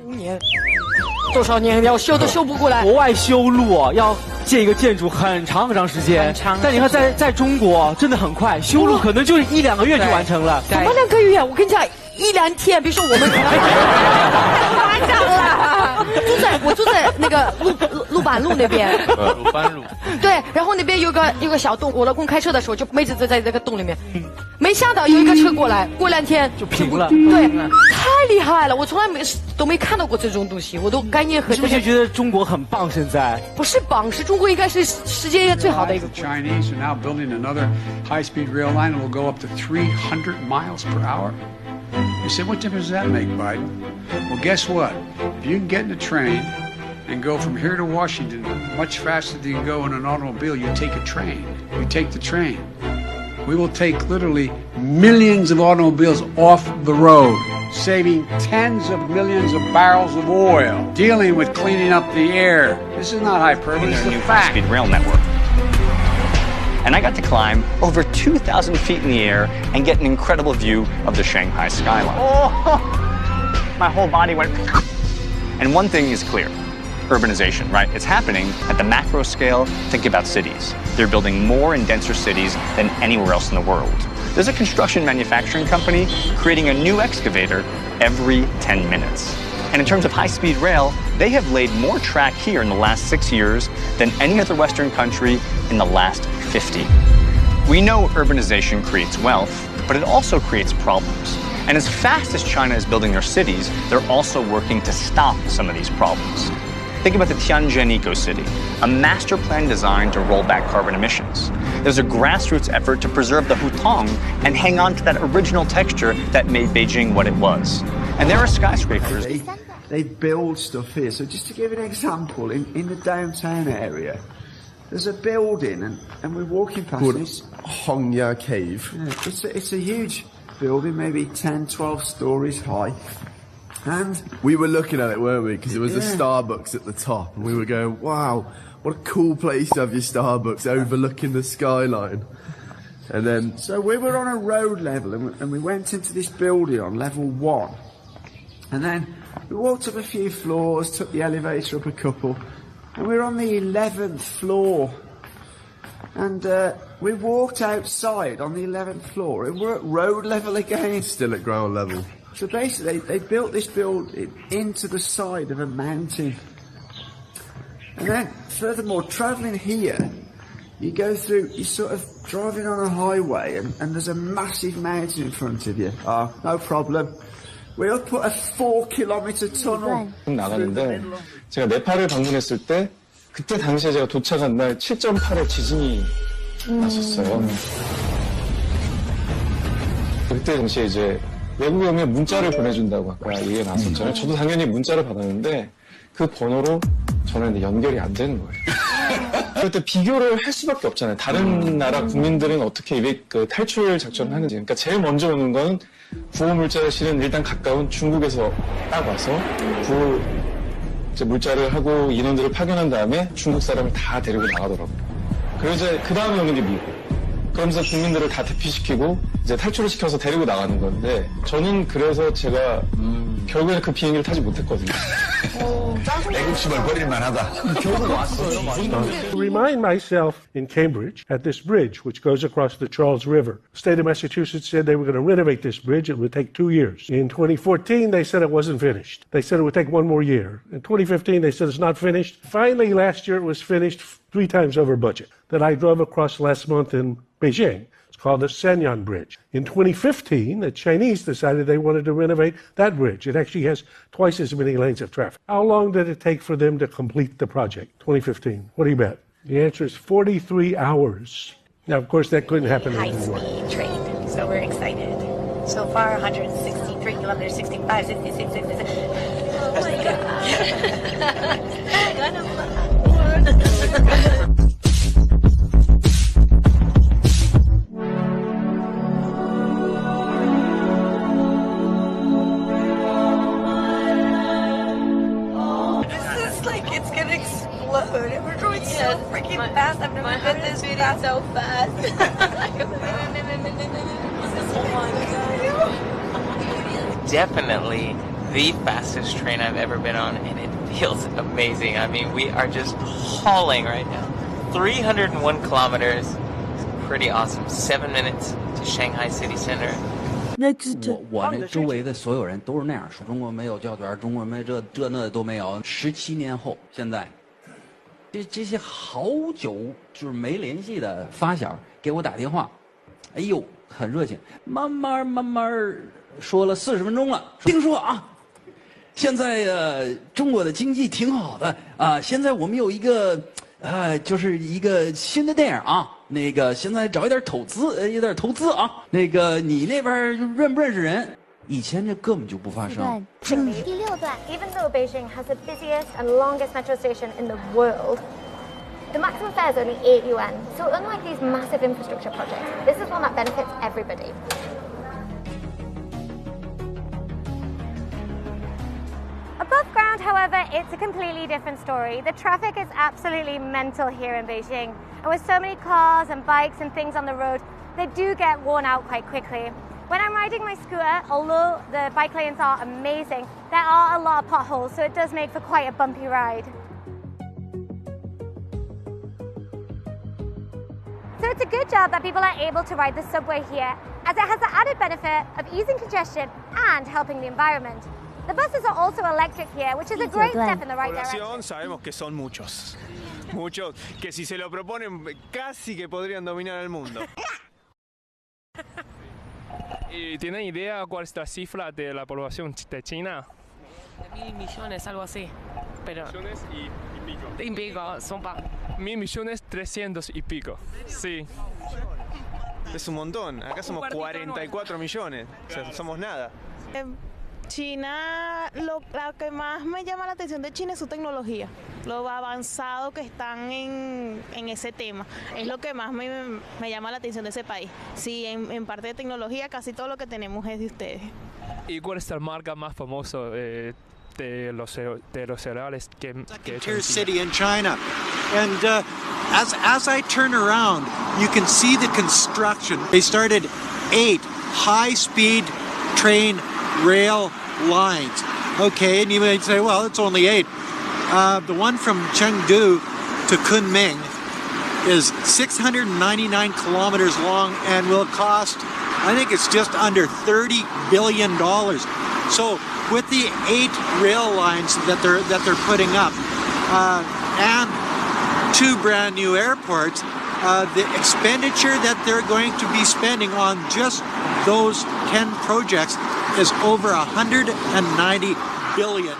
多年，多少年要修都修不过来。国外修路要建一个建筑很长很长时间，很长但你看在中国真的很快，修路可能就1-2个月就完成了。怎么2个月？我跟你讲，1-2天。比如说我们夸张了，我住在那个陆板路那边。鲁班路。对，然后那边有个小洞，我老公开车的时候就一直都在这个洞里面。没想到有一个车过来，过2天就平了。对，太厉害了！我从来都没看到过这种东西，我都概念很。是不是觉得中国很棒？现在不是棒，是中国应该是世界最好的一个。Chinese are now building another high-speed rail line that will go up to 300 miles per hour. You say, what difference does that make, Biden? Well, guess what? If you can get in a train and go from here to Washington much faster than you can go in an automobile, you take a train. You take the train. We will take literally millions of automobiles off the road, saving tens of millions of barrels of oil, dealing with cleaning up the air. This is not hyperbole, this is a fact. High-speed rail network. And I got to climb over 2,000 feet in the air and get an incredible view of the Shanghai skyline. Oh, my whole body went... And one thing is clear. Urbanization, right? It's happening at the macro scale. Think about cities. They're building more and denser cities than anywhere else in the world. There's a construction manufacturing company creating a new excavator every 10 minutes. And in terms of high-speed rail, they have laid more track here in the last 6 years than any other Western country in the last 50. We know urbanization creates wealth, but it also creates problems. And as fast as China is building their cities, they're also working to stop some of these problems. Think about the Tianjin Eco-City, a master plan designed to roll back carbon emissions. There's a grassroots effort to preserve the hutong and hang on to that original texture that made Beijing what it was. And there are skyscrapers. They build stuff here. So just to give an example, in the downtown area, there's a building, and we're walking past this. Hongya Cave. Yeah, it's a huge building, maybe 10, 12 stories high. And we were looking at it, weren't we? Because there was a Starbucks at the top, and we were going, wow, what a cool place to have your Starbucks overlooking the skyline. And then... So we were on a road level, and we went into this building on level 1. And then we walked up a few floors, took the elevator up a couple, and we were on the 11th floor. And we walked outside on the 11th floor, and we're at road level again. Still at ground level. So basically, they built this building into the side of a mountain. And then, furthermore, travelling here, you go through, you're sort of driving on a highway, and there's a massive mountain in front of you. Oh, no problem. We'll put a 4-kilometer tunnel. 나가는데 제가 네팔을 방문했을 때 그때 당시에 제가 도착한 날 7.8의 지진이 났었어요. 그때 당시에 이제 외국에 오면 문자를 보내준다고 아까 얘기가 나왔었잖아요. 저도 당연히 문자를 받았는데 그 번호로 저는 연결이 안 되는 거예요. 그때 비교를 할 수밖에 없잖아요. 다른 나라 국민들은 어떻게 그 탈출 작전을 하는지. 그러니까 제일 먼저 오는 건 구호 물자를 실은 일단 가까운 중국에서 딱 와서 구호 물자를 하고 인원들을 파견한 다음에 중국 사람을 다 데리고 나가더라고요. 그리고 이제 그 다음에 오는 게 미국. 그러면서 국민들을 다 대피시키고 이제 탈출을 시켜서 데리고 나가는 건데 저는 그래서 제가 결국에는 그 비행기를 타지 못했거든요. 애국심을 버릴만 하다. 결국 왔어요. Remind myself in Cambridge at this bridge which goes across the Charles River. The state of Massachusetts said they were going to renovate this bridge. It would take 2 years. In 2014, they said it wasn't finished. They said it would take 1 more year. In 2015, they said it's not finished. Finally, last year, it was finished 3 times over budget. That I drove across last month in Beijing. It's called the Shenyang Bridge. In 2015, the Chinese decided they wanted to renovate that bridge. It actually has twice as many lanes of traffic. How long did it take for them to complete the project? 2015. What do you bet? The answer is 43 hours. Now, of course, that couldn't happen in New York. High-speed train, so we're excited. So far, 163 kilometers, 65, 66, 66. Oh my God. Explode. And we're going so freaking fast. I've never been this fast. So fast. Definitely the fastest train I've ever been on, and it feels amazing. I mean, we are just hauling right now. 301 kilometers. Pretty awesome. 7 minutes to Shanghai city center. 我那周围的所有人都是那样说，中国没有教团，中国没这那都没有。17年后，现在，这些好久就是没联系的发小给我打电话，哎呦，很热情，慢慢说了40分钟了。听说啊，现在中国的经济挺好的啊，现在我们有一个就是一个新的电影啊。那个现在找一点投资，有点投资啊。那个你那边认不认识人？以前这根本就不发生。第6段 Even though Beijing has the busiest and longest metro station in the world, the maximum fare is only 8 yuan. So unlike these massive infrastructure projects, this is one that benefits everybody. Above ground, however, it's a completely different story. The traffic is absolutely mental here in Beijing. And with so many cars and bikes and things on the road, they do get worn out quite quickly. When I'm riding my scooter, although the bike lanes are amazing, there are a lot of potholes, so it does make for quite a bumpy ride. So it's a good job that people are able to ride the subway here, as it has the added benefit of easing congestion and helping the environment. The buses are also electric here, which is a great step in the right direction. Sabemos que son muchos, que si se lo proponen casi que podrían dominar el mundo. ¿Y tienen idea cuál es la cifra de la población de China? 1.000 millones, algo así. Pero millones y pico. Y pico, son 1.300.000 y pico. Sí. Es un montón. Acá somos 44 millones. O sea, somos nada. China, lo que más me llama la atención de China es su tecnología, lo avanzado que están en ese tema, es lo que más me llama la atención de ese país. Sí, en parte de tecnología casi todo lo que tenemos es de ustedes. ¿Y cuál es la marca más famosa de los cereales que tier city in China? And as I turn around, you can see the construction. They started 8 high-speed train rail lines. Okay, and you might say, well, it's only 8. The one from Chengdu to Kunming is 699 kilometers long and will cost, I think it's just under $30 billion. So with the 8 rail lines that they're putting up and 2 brand new airports, the expenditure that they're going to be spending on just those 10 projects is over $190 billion.